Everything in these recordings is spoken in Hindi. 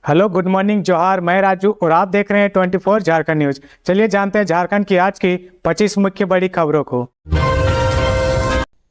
हेलो, गुड मॉर्निंग, जोहार। मैं राजू और आप देख रहे हैं 24 झारखंड न्यूज। चलिए जानते हैं झारखंड की आज की 25 मुख्य बड़ी खबरों को।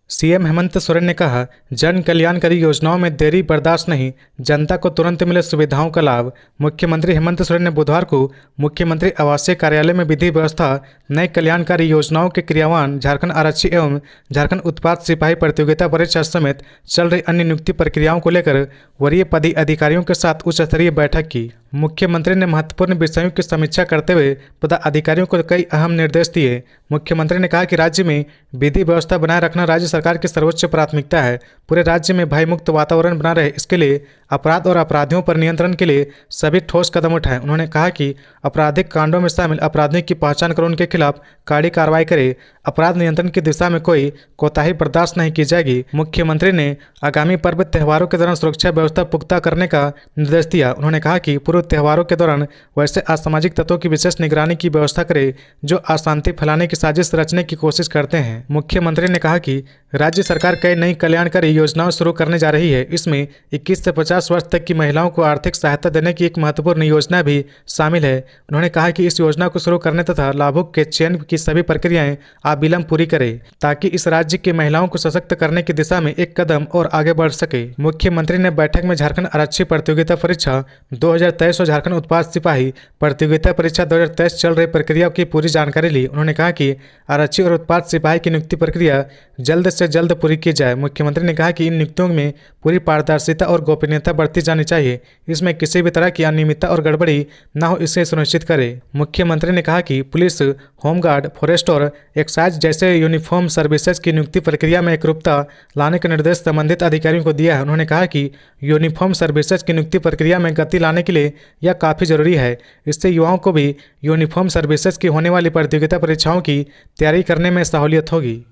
सीएम हेमंत सोरेन ने कहा, जन कल्याणकारी योजनाओं में देरी बर्दाश्त नहीं, जनता को तुरंत मिले सुविधाओं का लाभ। मुख्यमंत्री हेमंत सोरेन ने बुधवार को मुख्यमंत्री आवासीय कार्यालय में विधि व्यवस्था, नई कल्याणकारी योजनाओं के क्रियान्वयन, झारखंड आरक्षी एवं झारखंड उत्पाद सिपाही प्रतियोगिता परीक्षा समेत चल रही अन्य नियुक्ति प्रक्रियाओं को लेकर वरीय पदाधिकारियों के साथ उच्च स्तरीय बैठक की। मुख्यमंत्री ने महत्वपूर्ण विषयों की समीक्षा करते हुए पदाधिकारियों को कई अहम निर्देश दिए। मुख्यमंत्री ने कहा कि राज्य में विधि व्यवस्था बनाए रखना राज्य सरकार की सर्वोच्च प्राथमिकता है। पूरे राज्य में भयमुक्त वातावरण बना रहे, इसके लिए अपराध और अपराधियों पर नियंत्रण के लिए सभी ठोस कदम उठाएं। उन्होंने कहा कि आपराधिक कांडों में शामिल अपराधियों की पहचान कर उनके खिलाफ कड़ी कार्रवाई करे। अपराध नियंत्रण की दिशा में कोई कोताही बर्दाश्त नहीं की जाएगी। मुख्यमंत्री ने आगामी पर्व त्योहारों के दौरान सुरक्षा व्यवस्था पुख्ता करने का निर्देश दिया। उन्होंने कहा कि पूर्व त्योहारों के दौरान वैसे असामाजिक तत्वों की विशेष निगरानी की व्यवस्था करे जो अशांति फैलाने की साजिश रचने की कोशिश करते हैं। मुख्यमंत्री ने कहा कि राज्य सरकार कई नई कल्याणकारी योजनाएं शुरू करने जा रही है। इसमें 21 से 50 वर्ष तक की महिलाओं को आर्थिक सहायता देने की एक महत्वपूर्ण योजना भी शामिल है। उन्होंने कहा कि इस योजना को शुरू करने तथा लाभुक के चयन की सभी प्रक्रियाएं अविलंब पूरी करें ताकि इस राज्य की महिलाओं को सशक्त करने की दिशा में एक कदम और आगे बढ़ सके। मुख्यमंत्री ने बैठक में झारखंड आरक्षी प्रतियोगिता परीक्षा 2023 और झारखंड उत्पाद सिपाही प्रतियोगिता परीक्षा 2023 चल रही प्रक्रिया की पूरी जानकारी ली। उन्होंने कहा कि आरक्षी और उत्पाद सिपाही की नियुक्ति प्रक्रिया जल्द से जल्द पूरी की जाए। मुख्यमंत्री ने कहा कि इन नियुक्तियों में पूरी पारदर्शिता और गोपनीयता बरती जानी चाहिए। इसमें किसी भी तरह की अनियमितता और गड़बड़ी न हो, इसे सुनिश्चित करें। मुख्यमंत्री ने कहा कि पुलिस, होमगार्ड, फॉरेस्ट और एक्साइज जैसे यूनिफॉर्म सर्विसेज की नियुक्ति प्रक्रिया में एकरूपता लाने का निर्देश संबंधित अधिकारियों को दिया है। उन्होंने कहा कि यूनिफॉर्म सर्विसेज की नियुक्ति प्रक्रिया में गति लाने के लिए यह काफ़ी जरूरी है। इससे युवाओं को भी यूनिफॉर्म सर्विसेज की होने वाली प्रतियोगिता परीक्षाओं की तैयारी करने में सहूलियत होगी।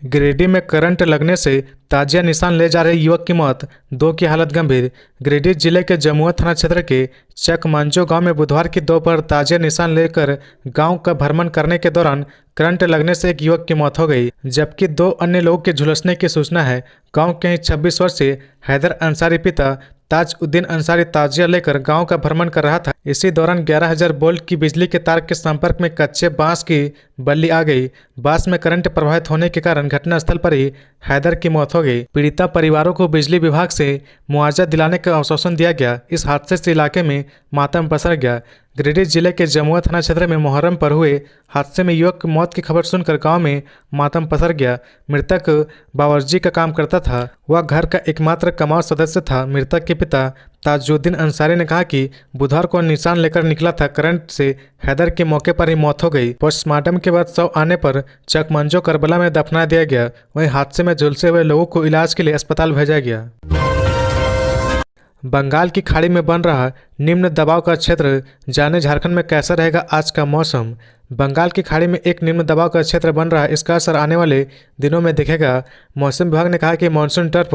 गिरिडीह में करंट लगने से ताजिया निशान ले जा रहे युवक की मौत, 2 की हालत गंभीर। गिरिडीह जिले के जमुआ थाना क्षेत्र के चकमांजो गांव में बुधवार की दोपहर ताजिया निशान लेकर गांव का भ्रमण करने के दौरान करंट लगने से एक युवक की मौत हो गई, जबकि 2 अन्य लोगों के झुलसने की सूचना है। गांव के ही 26 वर्षीय हैदर अंसारी पिता ताजुद्दीन अंसारी ताजिया लेकर गांव का भ्रमण कर रहा था। इसी दौरान 11,000 वोल्ट की बिजली के तार के संपर्क में कच्चे बांस की बल्ली आ गई। बांस में करंट प्रवाहित होने के कारण घटनास्थल पर ही हैदर की मौत हो गई। पीड़िता परिवारों को बिजली विभाग से मुआवजा दिलाने का आश्वासन दिया गया। इस हादसे से इलाके में मातम पसर गया। गिरिडीह जिले के जमुआ थाना क्षेत्र में मुहर्रम पर हुए हादसे में युवक की मौत की खबर सुनकर गांव में मातम पसर गया। मृतक बावर्ची का काम करता था। वह घर का एकमात्र कमाऊ सदस्य था। मृतक के पिता ताजुद्दीन अंसारी ने कहा कि बुधवार को निशान लेकर निकला था। करंट से हैदर की मौके पर ही मौत हो गई। पोस्टमार्टम के बाद शव आने पर चकमंजो करबला में दफना दिया गया। वहीं हादसे में झुलसे हुए लोगों को इलाज के लिए अस्पताल भेजा गया। बंगाल की खाड़ी में बन रहा निम्न दबाव का क्षेत्र, जाने झारखंड में कैसा रहेगा आज का मौसम। बंगाल की खाड़ी में एक निम्न दबाव का क्षेत्र बन रहा है। इसका असर आने वाले दिनों में दिखेगा। मौसम विभाग ने कहा कि मानसून टर्फ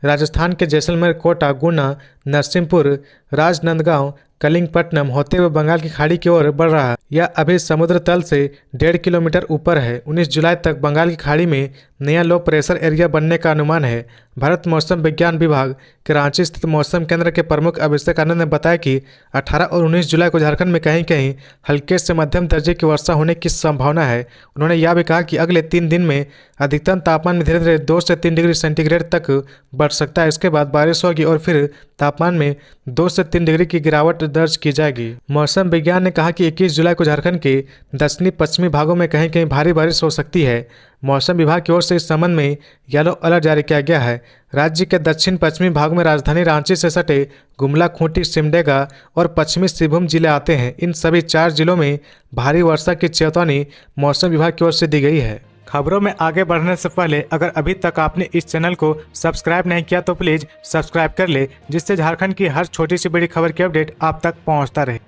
राजस्थान के जैसलमेर, कोटा, गुना, नरसिंहपुर, राजनांदगांव, कलिंगपट्टनम होते हुए बंगाल की खाड़ी की ओर बढ़ रहा है। यह अभी समुद्र तल से 1.5 किलोमीटर ऊपर है। 19 जुलाई तक बंगाल की खाड़ी में नया लो प्रेशर एरिया बनने का अनुमान है। भारत मौसम विज्ञान विभाग के रांची स्थित मौसम केंद्र के प्रमुख अभिषेक आनंद ने बताया कि 18 और 19 जुलाई को झारखंड में कहीं कहीं हल्के से मध्यम दर्जे की वर्षा होने की संभावना है। उन्होंने यह भी कहा कि अगले 3 दिन में अधिकतम तापमान में धीरे धीरे 2 से 3 डिग्री सेंटीग्रेड तक बढ़ सकता है। इसके बाद बारिश होगी और फिर तापमान में 2 से 3 डिग्री की गिरावट दर्ज की जाएगी। मौसम विज्ञान ने कहा कि 21 जुलाई को झारखंड के दक्षिणी पश्चिमी भागों में कहीं कहीं भारी बारिश हो सकती है। मौसम विभाग की ओर से इस संबंध में येलो अलर्ट जारी किया गया है। राज्य के दक्षिण पश्चिमी भाग में राजधानी रांची से सटे गुमला, खूंटी, सिमडेगा और पश्चिमी सिंहभूम जिले आते हैं। इन सभी 4 जिलों में भारी वर्षा की चेतावनी मौसम विभाग की ओर से दी गई है। खबरों में आगे बढ़ने से पहले अगर अभी तक आपने इस चैनल को सब्सक्राइब नहीं किया तो प्लीज सब्सक्राइब कर ले, जिससे झारखंड की हर छोटी सी बड़ी खबर की अपडेट आप तक पहुंचता रहे।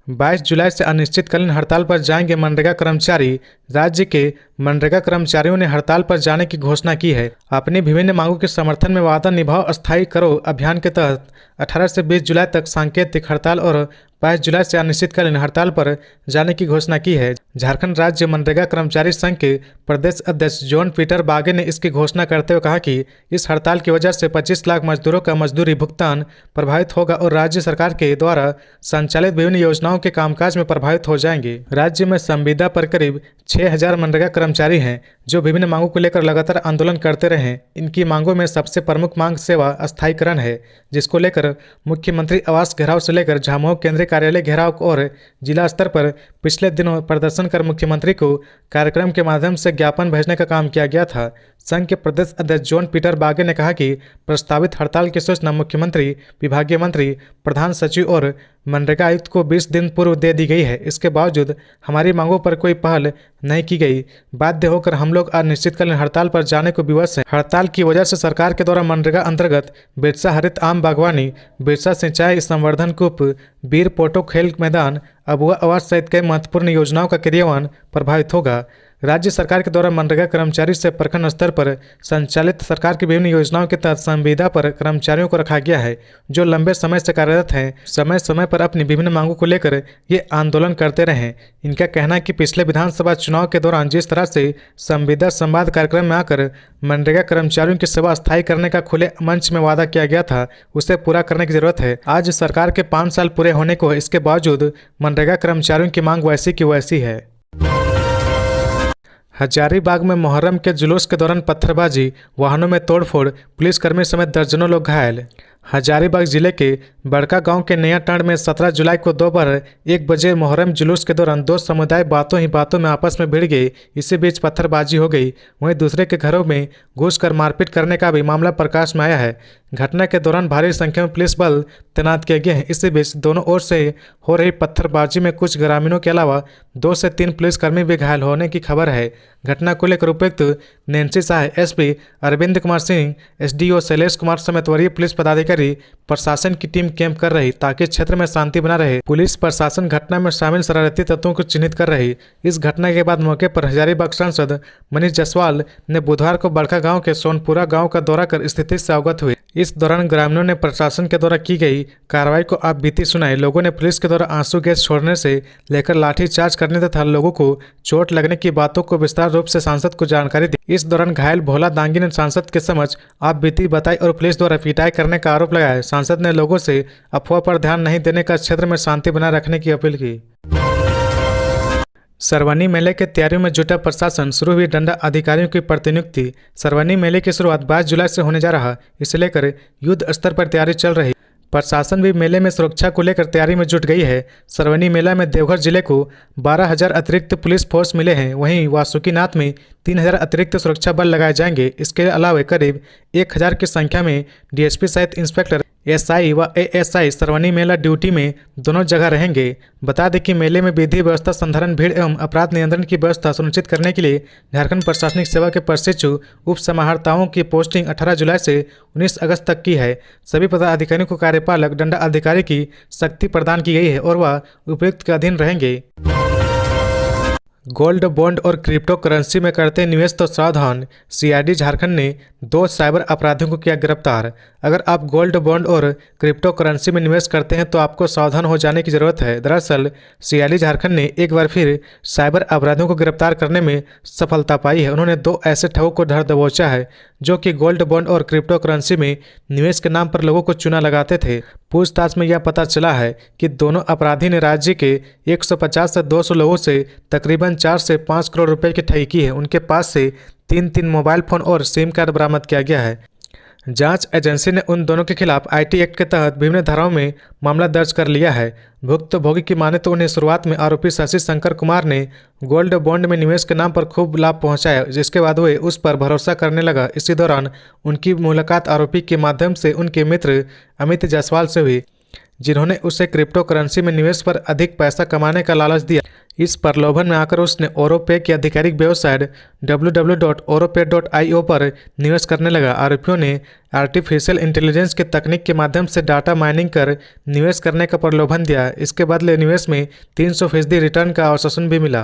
22 जुलाई से अनिश्चितकालीन हड़ताल पर जाएंगे मनरेगा कर्मचारी। राज्य के मनरेगा कर्मचारियों ने हड़ताल पर जाने की घोषणा की है। अपनी विभिन्न मांगों के समर्थन में वादा निभाओ अस्थायी करो अभियान के तहत 18 से 20 जुलाई तक सांकेतिक हड़ताल और 22 जुलाई से अनिश्चितकालीन हड़ताल पर जाने की घोषणा की है। झारखंड राज्य मनरेगा कर्मचारी संघ के प्रदेश अध्यक्ष जॉन पीटर बागे ने इसकी घोषणा करते हुए कहा कि इस हड़ताल की वजह से 25 लाख मजदूरों का मजदूरी भुगतान प्रभावित होगा और राज्य सरकार के द्वारा संचालित विभिन्न योजनाओं के कामकाज में प्रभावित हो जाएंगे। राज्य में संविदा पर करीब 6000 मनरेगा कर्मचारी हैं जो विभिन्न मांगों को लेकर लगातार आंदोलन करते रहे हैं। इनकी मांगों में सबसे प्रमुख मांग सेवा स्थायीकरण है, जिसको लेकर मुख्यमंत्री आवास घेराव से लेकर झामुमो केंद्रीय कार्यालय घेराव और जिला स्तर पर पिछले दिनों प्रदर्शन कर मुख्यमंत्री को कार्यक्रम के माध्यम से ज्ञापन भेजने का काम किया गया था। संघ के प्रदेश अध्यक्ष जॉन पीटर बागे ने कहा कि प्रस्तावित हड़ताल की सूचना मुख्यमंत्री, विभागीय मंत्री, प्रधान सचिव और मनरेगा आयुक्त को 20 दिन पूर्व दे दी गई है। इसके बावजूद हमारी मांगों पर कोई पहल नहीं की गई। बाध्य होकर हम लोग अनिश्चितकालीन हड़ताल पर जाने को विवश हैं। हड़ताल की वजह से सरकार के द्वारा मनरेगा अंतर्गत बिरसा हरित आम बागवानी, बिरसा सिंचाई संवर्धन कूप, वीर पोटो खेल मैदान, अबुआ आवास सहित कई महत्वपूर्ण योजनाओं का क्रियान्वयन प्रभावित होगा। राज्य सरकार के द्वारा मनरेगा कर्मचारी से प्रखंड स्तर पर संचालित सरकार की विभिन्न योजनाओं के तहत संविदा पर कर्मचारियों को रखा गया है, जो लंबे समय से कार्यरत हैं। समय समय पर अपनी विभिन्न मांगों को लेकर ये आंदोलन करते रहे। इनका कहना है कि पिछले विधानसभा चुनाव के दौरान जिस तरह से संविदा संवाद कार्यक्रम में आकर मनरेगा कर्मचारियों की सेवा स्थायी करने का खुले मंच में वादा किया गया था, उसे पूरा करने की जरूरत है। आज सरकार के 5 साल पूरे होने को, इसके बावजूद मनरेगा कर्मचारियों की मांग वैसी की वैसी है। हजारीबाग में मुहर्रम के जुलूस के दौरान पत्थरबाजी, वाहनों में तोड़फोड़, पुलिसकर्मी समेत दर्जनों लोग घायल। हजारीबाग जिले के बड़का गांव के नया टांड में 17 जुलाई को दोपहर 1 बजे मुहर्रम जुलूस के दौरान दो समुदाय बातों ही बातों में आपस में भिड़ गए। इसी बीच पत्थरबाजी हो गई। वहीं दूसरे के घरों में घुसकर मारपीट करने का भी मामला प्रकाश में आया है। घटना के दौरान भारी संख्या में पुलिस बल तैनात किए गए हैं। इसी बीच दोनों ओर से हो रही पत्थरबाजी में कुछ ग्रामीणों के अलावा 2 से 3 पुलिसकर्मी भी घायल होने की खबर है। घटना को लेकर उपायुक्त Nancy Shah, SP Arvind Kumar Singh, SDO Shailesh Kumar समेत वरीय पुलिस पदाधिकारी प्रशासन की टीम कैंप कर रही ताकि क्षेत्र में शांति बना रहे। पुलिस प्रशासन घटना में शामिल शरारती तत्वों को चिन्हित कर रही। इस घटना के बाद मौके पर हजारीबाग सांसद मनीष जायसवाल ने बुधवार को बड़का गांव के सोनपुरा गांव का दौरा कर स्थिति से अवगत हुए। इस दौरान ग्रामीणों ने प्रशासन के द्वारा की गई कार्रवाई को आपबीती सुनाई। लोगों ने पुलिस के द्वारा आंसू गैस छोड़ने से लेकर लाठीचार्ज करने तथा लोगों को चोट लगने की बातों को विस्तार रूप से सांसद को जानकारी दी। इस दौरान घायल भोला दांगी ने सांसद के समक्ष आपबीती बताई और पुलिस द्वारा पिटाई करने का आरोप लगाया। सांसद ने लोगों से अफवाह पर ध्यान नहीं देने का, क्षेत्र में शांति बनाए रखने की अपील की। सरवनी मेले के तैयारियों में जुटा प्रशासन, शुरू हुई डंडा अधिकारियों की प्रतिनियुक्ति। सरवनी मेले की शुरुआत 22 जुलाई से होने जा रहा, इसे लेकर युद्ध स्तर पर तैयारी चल रही। प्रशासन भी मेले में सुरक्षा को लेकर तैयारी में जुट गई है। सरवनी मेला में देवघर जिले को 12,000 अतिरिक्त पुलिस फोर्स मिले हैं। वहीं वासुकीनाथ में 3,000 अतिरिक्त सुरक्षा बल लगाए जाएंगे। इसके अलावा करीब 1,000 की संख्या में डीएसपी सहित इंस्पेक्टर, एसआई व एएसआई सरवनी मेला ड्यूटी में दोनों जगह रहेंगे। बता दें कि मेले में विधि व्यवस्था, संधारण, भीड़ एवं अपराध नियंत्रण की व्यवस्था सुनिश्चित करने के लिए झारखंड प्रशासनिक सेवा के प्रशिक्षु उप समाहर्ताओं की पोस्टिंग 18 जुलाई से 19 अगस्त तक की है। सभी पदाधिकारियों को कार्यपालक दंड अधिकारी की शक्ति प्रदान की गई है और वह उपायुक्त के अधीन रहेंगे। गोल्ड बॉन्ड और क्रिप्टो करेंसी में करते निवेश तो सावधान, सीआईडी झारखंड ने 2 साइबर अपराधियों को किया गिरफ्तार। अगर आप गोल्ड बॉन्ड और क्रिप्टो करेंसी में निवेश करते हैं तो आपको सावधान हो जाने की जरूरत है। दरअसल सीआईडी झारखंड ने एक बार फिर साइबर अपराधियों को गिरफ्तार करने में सफलता पाई है। उन्होंने 2 ऐसे ठगों को धर दबोचा है जो कि गोल्ड बॉन्ड और क्रिप्टो करेंसी में निवेश के नाम पर लोगों को चूना लगाते थे। पूछताछ में यह पता चला है कि दोनों अपराधी ने राज्य के 150 से 200 लोगों से तकरीबन 4 से 5 करोड़ रुपए की ठगी की है। उनके पास से 3 मोबाइल फोन और सिम कार्ड बरामद किया गया है। जांच एजेंसी ने उन दोनों के खिलाफ आईटी एक्ट के तहत विभिन्न धाराओं में मामला दर्ज कर लिया है। भुक्तभोगी की माने तो उन्हें शुरुआत में आरोपी शशि शंकर कुमार ने गोल्ड बॉन्ड में निवेश के नाम पर खूब लाभ पहुंचाया, जिसके बाद वे उस पर भरोसा करने लगा। इसी दौरान उनकी मुलाकात आरोपी के माध्यम से उनके मित्र अमित जायसवाल से हुई, जिन्होंने उसे क्रिप्टो करेंसी में निवेश पर अधिक पैसा कमाने का लालच दिया। इस प्रलोभन में आकर उसने ओरोपे की आधिकारिक वेबसाइट www.oropay.io पर निवेश करने लगा। आरोपियों ने आर्टिफिशियल इंटेलिजेंस की तकनीक के माध्यम से डाटा माइनिंग कर निवेश करने का प्रलोभन दिया। इसके बदले निवेश में 300% रिटर्न का आश्वासन भी मिला।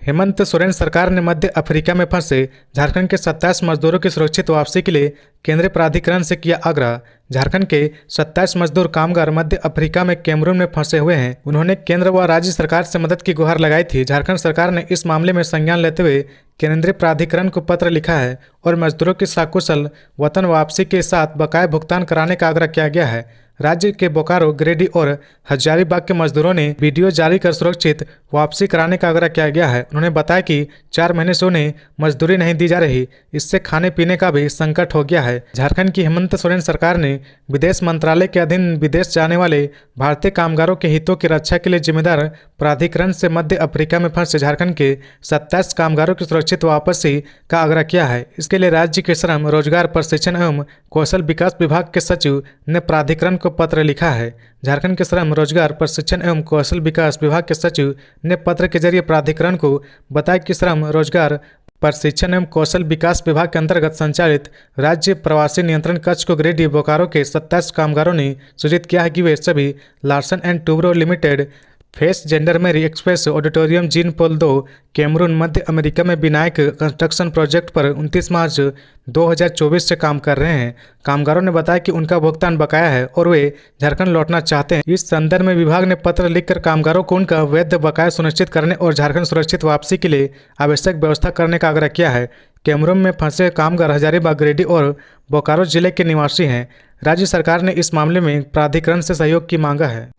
हेमंत सोरेन सरकार ने मध्य अफ्रीका में फंसे झारखंड के 27 मजदूरों की सुरक्षित वापसी के लिए केंद्रीय प्राधिकरण से किया आग्रह। झारखंड के 27 मजदूर कामगार मध्य अफ्रीका में कैमरून में फंसे हुए हैं। उन्होंने केंद्र व राज्य सरकार से मदद की गुहार लगाई थी। झारखंड सरकार ने इस मामले में संज्ञान लेते हुए केंद्रीय प्राधिकरण को पत्र लिखा है और मजदूरों की सकुशल वतन वापसी के साथ बकाया भुगतान कराने का आग्रह किया गया है। राज्य के बोकारो, गिरिडीह और हजारीबाग के मजदूरों ने वीडियो जारी कर सुरक्षित वापसी कराने का आग्रह किया गया है। उन्होंने बताया कि 4 महीने से उन्हें मजदूरी नहीं दी जा रही, इससे खाने पीने का भी संकट हो गया है। झारखंड की हेमंत सोरेन सरकार ने विदेश मंत्रालय के अधीन विदेश जाने वाले भारतीय कामगारों के हितों की रक्षा के लिए जिम्मेदार प्राधिकरण से मध्य अफ्रीका में फंसे झारखंड के 27 कामगारों की सुरक्षित वापसी का आग्रह किया है। इसके लिए राज्य के श्रम, रोजगार, प्रशिक्षण एवं कौशल विकास विभाग के सचिव ने प्राधिकरण को पत्र लिखा है। झारखंड के श्रम, रोजगार, प्रशिक्षण एवं कौशल विकास विभाग के सचिव ने पत्र के जरिए प्राधिकरण को बताया कि श्रम, रोजगार, प्रशिक्षण एवं कौशल विकास विभाग के अंतर्गत संचालित राज्य प्रवासी नियंत्रण कक्ष को गिरिडीह, बोकारो के 27 कामगारों ने सूचित किया है कि वे सभी लार्सन एंड टूब्रो लिमिटेड, फेस gendarmerie express auditorium, Jean Paul 2, Cameroon, मध्य अमेरिका में विनायक कंस्ट्रक्शन प्रोजेक्ट पर 29 मार्च 2024 से काम कर रहे हैं। कामगारों ने बताया कि उनका भुगतान बकाया है और वे झारखंड लौटना चाहते हैं। इस संदर्भ में विभाग ने पत्र लिखकर कामगारों को उनका वैध बकाया सुनिश्चित करने और झारखंड सुरक्षित वापसी के लिए आवश्यक व्यवस्था करने का आग्रह किया है। कैमरून में फंसे कामगार हजारीबाग, गिरिडीह और बोकारो जिले के निवासी हैं। राज्य सरकार ने इस मामले में प्राधिकरण से सहयोग की मांगा है।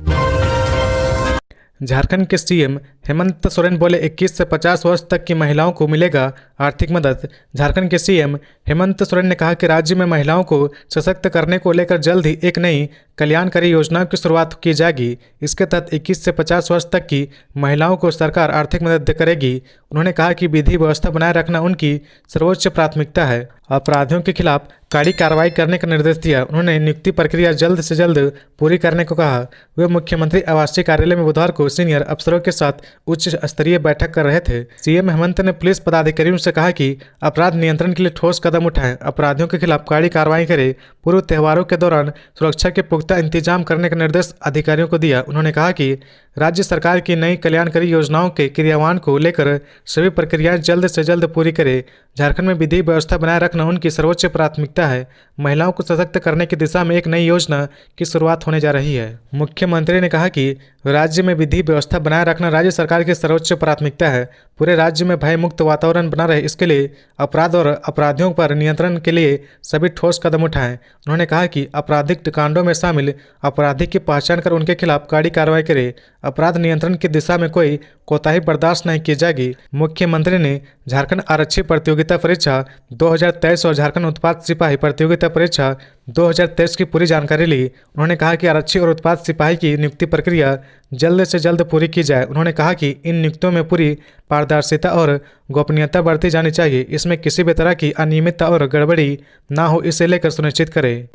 झारखंड के सीएम हेमंत सोरेन बोले 21 से 50 वर्ष तक की महिलाओं को मिलेगा आर्थिक मदद। झारखंड के सीएम हेमंत सोरेन ने कहा कि राज्य में महिलाओं को सशक्त करने को लेकर जल्द ही एक नई कल्याणकारी योजना की शुरुआत की जाएगी। इसके तहत 21 से 50 वर्ष तक की महिलाओं को सरकार आर्थिक मदद करेगी। उन्होंने कहा कि विधि व्यवस्था बनाए रखना उनकी सर्वोच्च प्राथमिकता है। अपराधियों के खिलाफ कड़ी कार्रवाई करने का निर्देश दिया। उन्होंने नियुक्ति प्रक्रिया जल्द से जल्द पूरी करने को कहा। वे मुख्यमंत्री आवासीय कार्यालय में बुधवार को सीनियर अफसरों के साथ उच्च स्तरीय बैठक कर रहे थे। सीएम हेमंत ने पुलिस पदाधिकारियों से कहा कि अपराध नियंत्रण के लिए ठोस कदम उठाएं, अपराधियों के खिलाफ कड़ी कार्रवाई करें। पूर्व त्योहारों के दौरान सुरक्षा के पुख्ता इंतजाम करने का निर्देश अधिकारियों को दिया। उन्होंने कहा कि राज्य सरकार की नई कल्याणकारी योजनाओं के क्रियान्वयन को लेकर सभी प्रक्रियाएं जल्द से जल्द पूरी करें। झारखंड में विधि व्यवस्था बनाए रखना उनकी सर्वोच्च प्राथमिकता है। महिलाओं को सशक्त करने की दिशा में एक नई योजना की शुरुआत होने जा रही है। मुख्यमंत्री ने कहा कि राज्य में विधि व्यवस्था बनाए रखना राज्य सरकार की सर्वोच्च प्राथमिकता है। पूरे राज्य में भय मुक्त वातावरण बना रहे, इसके लिए अपराध और अपराधियों पर नियंत्रण के लिए सभी ठोस कदम उठाएं। उन्होंने कहा कि आपराधिक कांडों में शामिल अपराधी की पहचान कर उनके खिलाफ कड़ी कार्रवाई करें। अपराध नियंत्रण की दिशा में कोई कोताही बर्दाश्त नहीं की जाएगी। मुख्यमंत्री ने झारखंड आरक्षी प्रतियोगिता परीक्षा 2023 और झारखंड उत्पाद सिपाही प्रतियोगिता परीक्षा 2023 की पूरी जानकारी ली। उन्होंने कहा कि आरक्षी और उत्पाद सिपाही की नियुक्ति प्रक्रिया जल्द से जल्द पूरी की जाए। उन्होंने कहा कि इन नियुक्तियों में पूरी पारदर्शिता और गोपनीयता बरती जानी चाहिए। इसमें किसी भी तरह की अनियमितता और गड़बड़ी ना हो, इसे लेकर सुनिश्चित करें।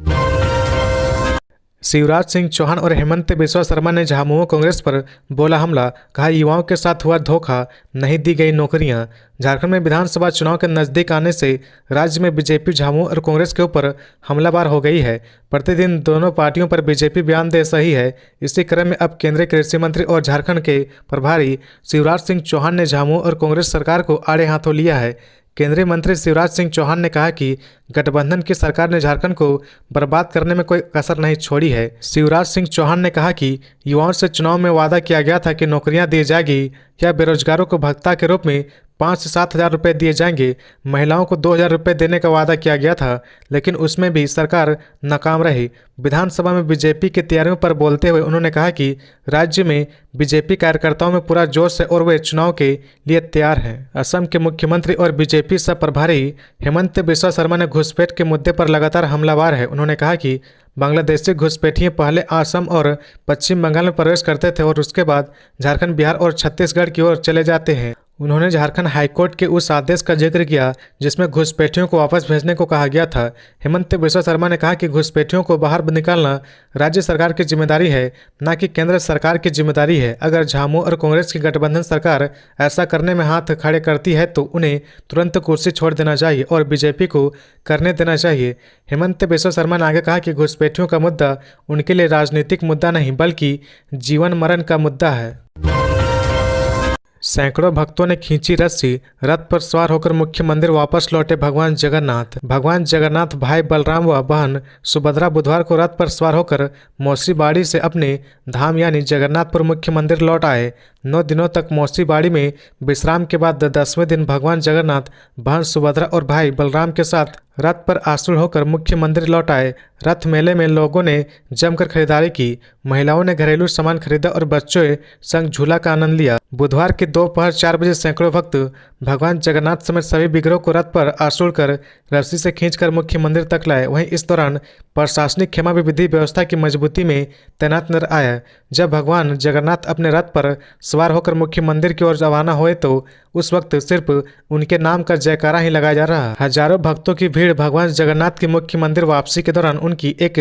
शिवराज सिंह चौहान और हेमंत बिस्वा शर्मा ने झामुमो कांग्रेस पर बोला हमला। कहा युवाओं के साथ हुआ धोखा, नहीं दी गई नौकरियां। झारखंड में विधानसभा चुनाव के नजदीक आने से राज्य में बीजेपी, झामुमो और कांग्रेस के ऊपर हमलावर हो गई है। प्रतिदिन दोनों पार्टियों पर बीजेपी बयान दे रही है। इसी क्रम में अब केंद्रीय कृषि मंत्री और झारखंड के प्रभारी शिवराज सिंह चौहान ने झामुमो और कांग्रेस सरकार को आड़े हाथों लिया है। केंद्रीय मंत्री शिवराज सिंह चौहान ने कहा कि गठबंधन की सरकार ने झारखंड को बर्बाद करने में कोई कसर नहीं छोड़ी है। शिवराज सिंह चौहान ने कहा कि युवाओं से चुनाव में वादा किया गया था कि नौकरियां दी जाएगी या बेरोजगारों को भत्ता के रूप में 5 से 7 हज़ार रुपये दिए जाएंगे। महिलाओं को 2 हज़ार रुपये देने का वादा किया गया था, लेकिन उसमें भी सरकार नाकाम रही। विधानसभा में बीजेपी की तैयारियों पर बोलते हुए उन्होंने कहा कि राज्य में बीजेपी कार्यकर्ताओं में पूरा जोश है और वे चुनाव के लिए तैयार हैं। असम के मुख्यमंत्री और बीजेपी सह प्रभारी हेमंत बिस्वा शर्मा ने घुसपैठ के मुद्दे पर लगातार हमलावर है। उन्होंने कहा कि बांग्लादेशी घुसपैठिए पहले असम और पश्चिम बंगाल में प्रवेश करते थे और उसके बाद झारखंड, बिहार और छत्तीसगढ़ की ओर चले जाते हैं। उन्होंने झारखंड हाईकोर्ट के उस आदेश का जिक्र किया जिसमें घुसपैठियों को वापस भेजने को कहा गया था। हेमंत बिस्वा शर्मा ने कहा कि घुसपैठियों को बाहर निकालना राज्य सरकार की जिम्मेदारी है, न कि केंद्र सरकार की जिम्मेदारी है। अगर झामुमो और कांग्रेस की गठबंधन सरकार ऐसा करने में हाथ खड़े करती है तो उन्हें तुरंत कुर्सी छोड़ देना चाहिए और बीजेपी को करने देना चाहिए। हेमंत बिस्वा शर्मा ने आगे कहा कि घुसपैठियों का मुद्दा उनके लिए राजनीतिक मुद्दा नहीं बल्कि जीवन मरण का मुद्दा है। सैकड़ों भक्तों ने खींची रस्सी, रथ पर सवार होकर मुख्य मंदिर वापस लौटे भगवान जगन्नाथ। भगवान जगन्नाथ भाई बलराम व बहन सुभद्रा बुधवार को रथ पर सवार होकर मौसी बाड़ी से अपने धाम यानी जगन्नाथपुर मुख्य मंदिर लौट आए। 9 दिनों तक मौसी बाड़ी में विश्राम के बाद 10वें दिन भगवान जगन्नाथ बहन सुभद्रा और भाई बलराम के साथ रथ पर आरूढ़ होकर मुख्य मंदिर लौट आए। रथ मेले में लोगों ने जमकर खरीदारी की, महिलाओं ने घरेलू सामान खरीदा और बच्चों संग झूला का आनंद लिया। बुधवार की दोपहर 4 बजे सैकड़ों भक्त भगवान जगन्नाथ समेत सभी विग्रहों को रथ पर आरूढ़ कर रस्सी से खींचकर मुख्य मंदिर तक लाए। वहीं इस दौरान प्रशासनिक खेमा भी विधि व्यवस्था की मजबूती में तैनात नजर आया। जब भगवान जगन्नाथ अपने रथ पर सवार होकर मुख्य मंदिर की ओर रवाना हुए तो उस वक्त सिर्फ उनके नाम का जयकारा ही लगाया जा रहा। हजारों भक्तों की भीड़ भगवान जगन्नाथ की मुख्य मंदिर वापसी के दौरान उनकी एक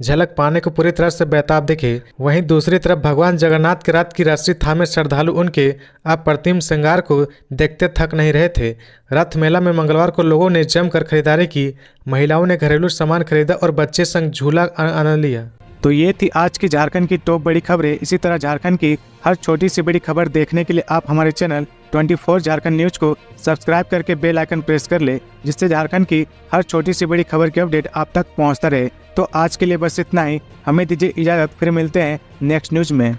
झलक पाने को पूरी तरह से बेताब दिखे। वहीं दूसरी तरफ भगवान जगन्नाथ के रथ की रस्सी थामे श्रद्धालु उनके अप्रतिम श्रृंगार को देखते थक नहीं रहे थे। रथ मेला में मंगलवार को लोगों ने जमकर खरीदारी की, महिलाओं ने घरेलू सामान खरीदा और बच्चे संग झूला आनंद लिया। तो ये थी आज की झारखंड की टॉप बड़ी खबरें। इसी तरह झारखंड की हर छोटी सी बड़ी खबर देखने के लिए आप हमारे चैनल 24 झारखंड न्यूज को सब्सक्राइब करके बेल आइकन प्रेस कर ले, जिससे झारखंड की हर छोटी सी बड़ी खबर की अपडेट आप तक पहुंचता रहे। तो आज के लिए बस इतना ही, हमें दीजिए इजाजत, फिर मिलते हैं नेक्स्ट न्यूज में।